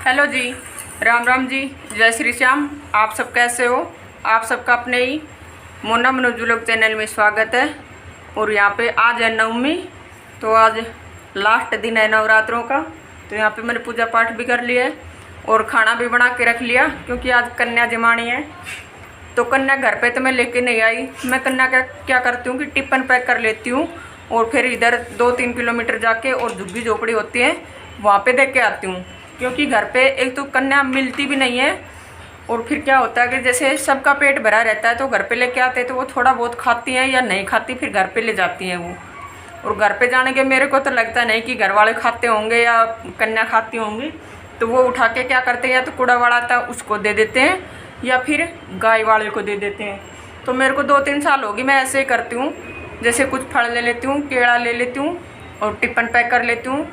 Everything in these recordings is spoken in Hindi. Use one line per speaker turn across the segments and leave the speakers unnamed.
हेलो जी, राम राम जी, जय श्री श्याम। आप सब कैसे हो? आप सबका अपने ही मोना मनोज व्लॉग चैनल में स्वागत है। और यहाँ पे आज है नवमी, तो आज लास्ट दिन है नवरात्रों का। तो यहाँ पे मैंने पूजा पाठ भी कर लिया है और खाना भी बना के रख लिया, क्योंकि आज कन्या जमानी है। तो कन्या घर पे तो मैं लेके नहीं आई। मैं कन्या का क्या करती हूँ कि टिफिन पैक कर लेती हूँ और फिर इधर 2-3 किलोमीटर जाके और झुग्गी झोपड़ी होती है वहाँ पे देख के आती हूँ, क्योंकि घर पे एक तो कन्या मिलती भी नहीं है। और फिर क्या होता है कि जैसे सबका पेट भरा रहता है तो घर पे लेके आते हैं तो वो थोड़ा बहुत खाती हैं या नहीं खाती, फिर घर पे ले जाती हैं वो। और घर पे जाने के मेरे को तो लगता नहीं कि घर वाले खाते होंगे या कन्या खाती होंगी। तो वो उठा के क्या करते हैं, या तो कूड़ा वाला था उसको दे देते हैं या फिर गाय वाले को दे देते हैं। तो मेरे को 2-3 साल होगी मैं ऐसे ही करती हूँ। जैसे कुछ फल ले लेती हूँ, केला ले लेती हूँ और टिफिन पैक कर लेती हूँ।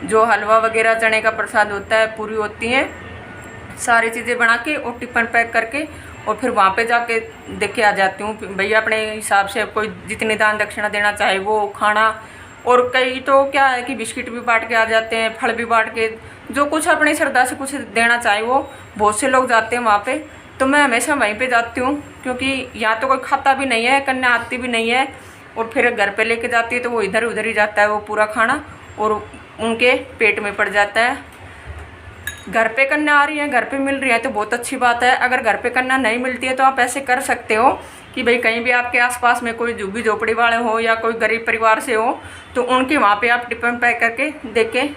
जो हलवा वगैरह चने का प्रसाद होता है, पूरी होती हैं, सारी चीज़ें बना के और टिफिन पैक करके और फिर वहाँ पे जाके देख के आ जाती हूँ। भैया अपने हिसाब से कोई जितनी दान दक्षिणा देना चाहे वो खाना। और कई तो क्या है कि बिस्किट भी बांट के आ जाते हैं, फल भी बांट के, जो कुछ अपनी श्रद्धा से कुछ देना चाहे वो। बहुत से लोग जाते हैं वहाँ पे, तो मैं हमेशा वहीं पे जाती हूँ, क्योंकि यहाँ तो कोई खाता भी नहीं है, कन्या आती भी नहीं है। और फिर घर पे लेके जाती है तो वो इधर उधर ही जाता है वो पूरा खाना, और उनके पेट में पड़ जाता है। घर पे कन्या आ रही है, घर पे मिल रही है तो बहुत अच्छी बात है। अगर घर पे कन्या नहीं मिलती है तो आप ऐसे कर सकते हो कि भाई कहीं भी आपके आसपास में कोई झुग्गी झोपड़ी वाले हो या कोई गरीब परिवार से हो, तो उनके वहाँ पे आप टिफिन पैक करके दे के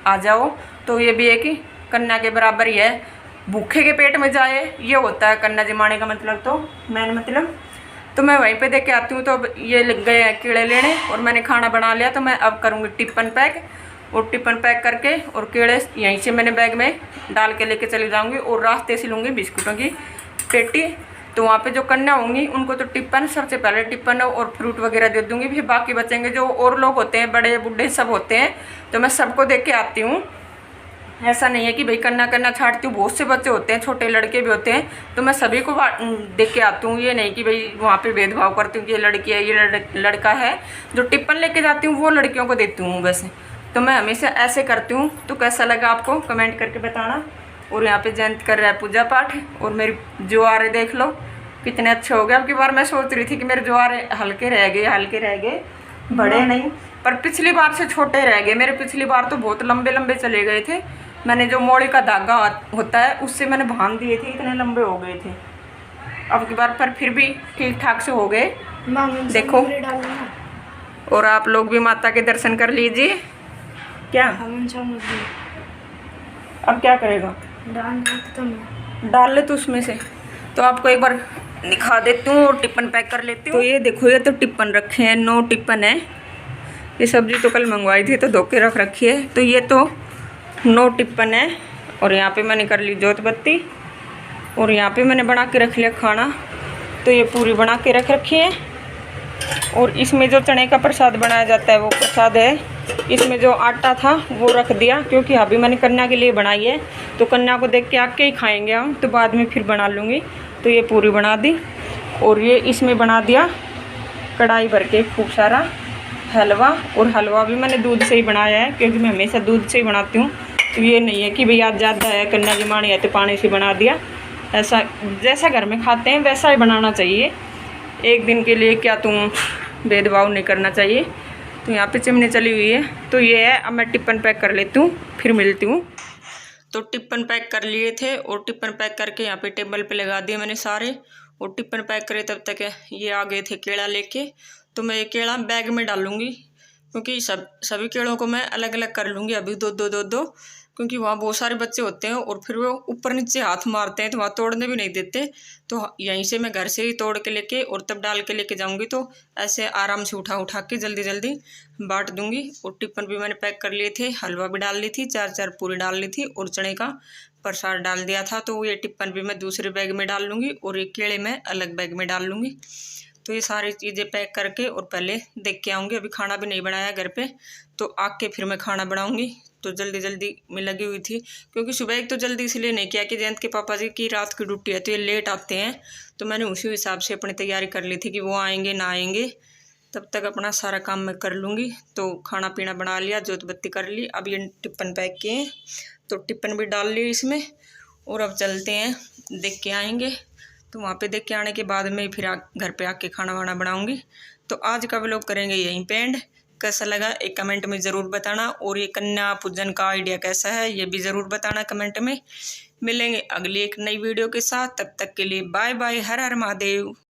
आ जाओ। तो ये भी है कि कन्या के बराबर ही है, भूखे के पेट में जाए, ये होता है कन्या जमाने का मतलब। तो मैंने मतलब तो मैं वहीं पे दे के आती हूँ। तो अब ये लग गए हैं कीड़े लेने और मैंने खाना बना लिया, तो मैं अब करूँगी टिफिन पैक। और टिफिन पैक करके और कीड़े यहीं से मैंने बैग में डाल के लेके चली जाऊंगी और रास्ते से लूँगी बिस्कुटों की पेटी। तो वहाँ पे जो कन्या होंगी उनको तो टिफिन, सबसे पहले टिफिन और फ्रूट वगैरह दे दूँगी। फिर बाकी बचेंगे जो और लोग होते हैं, बड़े बूढ़े सब होते हैं, तो मैं सबको देख के आती हूँ। ऐसा नहीं है कि भाई कन्या छाड़ती हूँ। बहुत से बच्चे होते हैं, छोटे लड़के भी होते हैं, तो मैं सभी को देख के आती हूँ। ये नहीं कि भाई वहाँ पे भेदभाव करती हूँ कि ये लड़की है ये लड़का है। जो टिफिन लेके जाती हूँ वो लड़कियों को देती हूँ वैसे। तो मैं हमेशा ऐसे करती हूँ। तो कैसा लगा आपको कमेंट करके बताना। और यहाँ पे जयंत कर रहा है पूजा पाठ, और मेरी ज्वारे देख लो कितने अच्छे हो गए। अब की बार मैं सोच रही थी कि मेरे ज्वारे हल्के रह गए, बड़े नहीं, पर पिछली बार से छोटे रह गए मेरे। पिछली बार तो बहुत लंबे लंबे चले गए थे। मैंने जो मोड़ी का धागा होता है उससे मैंने बांध दिए थे, इतने लंबे हो गए थे। अब की बार पर फिर भी ठीक ठाक से हो गए, देखो। और आप लोग भी माता के दर्शन कर लीजिए। क्या अब क्या करेगा? डाल ले तो उसमें से। तो आपको एक बार दिखा देती हूँ और टिफिन पैक कर लेती हूँ। तो ये देखो, ये तो टिफिन रखे हैं, 9 टिफिन है। ये सब्जी तो कल मंगवाई थी तो धो के रख रखी है। तो ये तो 9 टिफिन है। और यहाँ पे मैंने कर ली जोत बत्ती, और यहाँ पे मैंने बना के रख लिया खाना। तो ये पूरी बना के रख रखी है। और इसमें जो चने का प्रसाद बनाया जाता है वो प्रसाद है। इसमें जो आटा था वो रख दिया, क्योंकि अभी मैंने कन्या के लिए बनाई है, तो कन्या को देख के आके ही खाएंगे हम, तो बाद में फिर बना लूँगी। तो ये पूरी बना दी। और ये इसमें बना दिया कढ़ाई भर के खूब सारा हलवा। और हलवा भी मैंने दूध से ही बनाया है, क्योंकि मैं हमेशा दूध से ही बनाती हूँ। तो ये नहीं है कि भैया ज़्यादा है, कन्या जमानी है तो पानी से बना दिया। ऐसा जैसा घर में खाते हैं वैसा ही बनाना चाहिए। एक दिन के लिए क्या तुम भेदभाव नहीं करना चाहिए। तो यहाँ पे चिमनी चली हुई है। तो ये है, अब मैं टिफिन पैक कर लेती हूँ, फिर मिलती हूँ। तो टिफिन पैक कर लिए थे और टिफिन पैक करके यहाँ पे टेबल पे लगा दिए मैंने सारे। और टिफिन पैक करे तब तक ये आ गए थे केला लेके। तो मैं ये केला बैग में डालूँगी, क्योंकि सभी केलों को मैं अलग अलग कर लूँगी अभी, दो, क्योंकि वहाँ बहुत सारे बच्चे होते हैं और फिर वो ऊपर नीचे हाथ मारते हैं तो वहाँ तोड़ने भी नहीं देते। तो यहीं से मैं घर से ही तोड़ के लेके और तब डाल के लेके जाऊँगी। तो ऐसे आराम से उठा के जल्दी जल्दी बांट दूँगी। और टिफिन भी मैंने पैक कर लिए थे, हलवा भी डाल ली थी, 4 पूरी डाल ली थी और चने का प्रसाद डाल दिया था। तो ये टिफिन भी मैं दूसरे बैग में डाल लूँगी और ये केले मैं अलग बैग में डाल लूँगी। तो ये सारी चीज़ें पैक करके और पहले देख के आऊँगी। अभी खाना भी नहीं बनाया घर पे, तो आके फिर मैं खाना बनाऊँगी। तो जल्दी जल्दी में लगी हुई थी, क्योंकि सुबह एक तो जल्दी इसलिए नहीं किया कि जयंत के पापा जी की रात की ड्यूटी है तो ये लेट आते हैं। तो मैंने उसी हिसाब से अपनी तैयारी कर ली थी कि वो आएंगे ना आएंगे, तब तक अपना सारा काम मैं कर लूँगी। तो खाना पीना बना लिया, जोत बत्ती कर ली। अब ये टिफिन पैक किए, तो टिफिन भी डाल ली इसमें और अब चलते हैं, देख के आएंगे। तो वहाँ पे देख के आने के बाद में फिर घर पे आके खाना वाना बनाऊंगी। तो आज का व्लॉग करेंगे यहीं पे एंड। कैसा लगा एक कमेंट में ज़रूर बताना, और ये कन्या पूजन का आइडिया कैसा है ये भी ज़रूर बताना कमेंट में। मिलेंगे अगली एक नई वीडियो के साथ, तब तक के लिए बाय बाय, हर हर महादेव।